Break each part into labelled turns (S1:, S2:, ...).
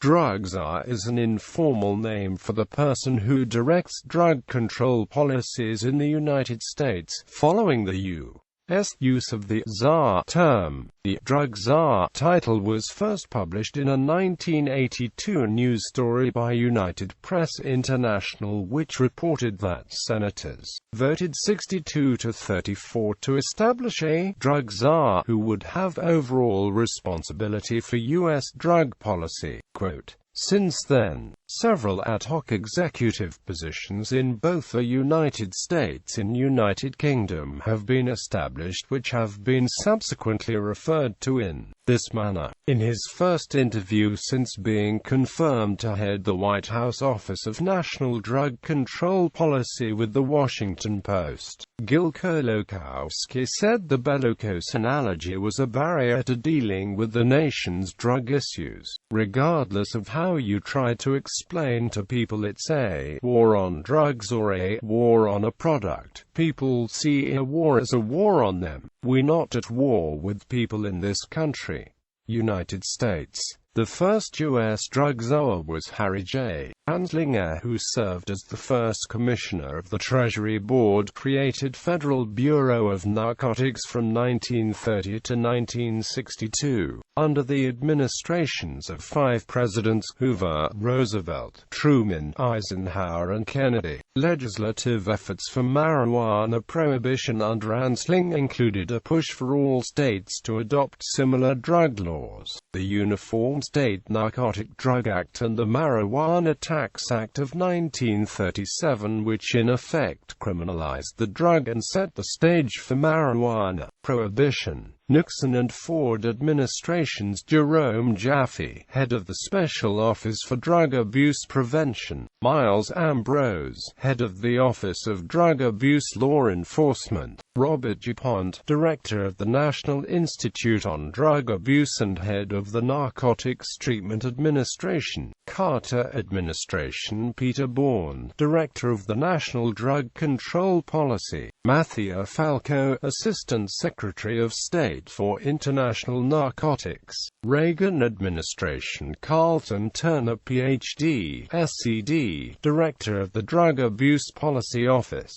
S1: Drug Czar is an informal name for the person who directs drug control policies in the United States, following the U.S. use of the Czar term. The Drug Czar title was first published in a 1982 news story by United Press International, which reported that senators voted 62 to 34 to establish a drug czar who would have overall responsibility for U.S. drug policy. Quote, "Since then, several ad hoc executive positions in both the United States and United Kingdom have been established, which have been subsequently referred to in this manner." In his first interview since being confirmed to head the White House Office of National Drug Control Policy with the Washington Post, Gil Kolakowski said the bellicose analogy was a barrier to dealing with the nation's drug issues. "Regardless of how you try to explain to people it's a war on drugs or a war on a product, people see a war as a war on them. We're not at war with people in this country." United States. The first U.S. drug czar was Harry J. Anslinger, who served as the first commissioner of the Treasury Board-created Federal Bureau of Narcotics from 1930 to 1962, under the administrations of 5 presidents: Hoover, Roosevelt, Truman, Eisenhower and Kennedy. Legislative efforts for marijuana prohibition under Anslinger included a push for all states to adopt similar drug laws, the Uniform State Narcotic Drug Act and the Marijuana Tax Act of 1937, which in effect criminalized the drug and set the stage for marijuana prohibition. Nixon and Ford administrations, Jerome Jaffe, head of the Special Office for Drug Abuse Prevention, Miles Ambrose, head of the Office of Drug Abuse Law Enforcement, Robert DuPont, director of the National Institute on Drug Abuse and head of the Narcotics Treatment Administration, Carter administration, Peter Bourne, director of the National Drug Control Policy, Matthew Falco, assistant secretary of State for International Narcotics, Reagan administration, Carlton Turner Ph.D., SCD, director of the Drug Abuse Policy Office.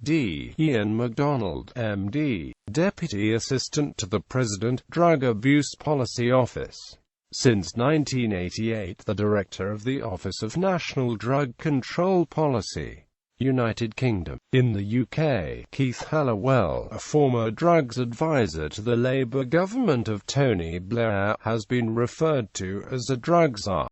S1: D. Ian MacDonald, M.D., Deputy Assistant to the President, Drug Abuse Policy Office. Since 1988, the Director of the Office of National Drug Control Policy. United Kingdom. In the UK, Keith Halliwell, a former drugs advisor to the Labour government of Tony Blair, has been referred to as a drug czar.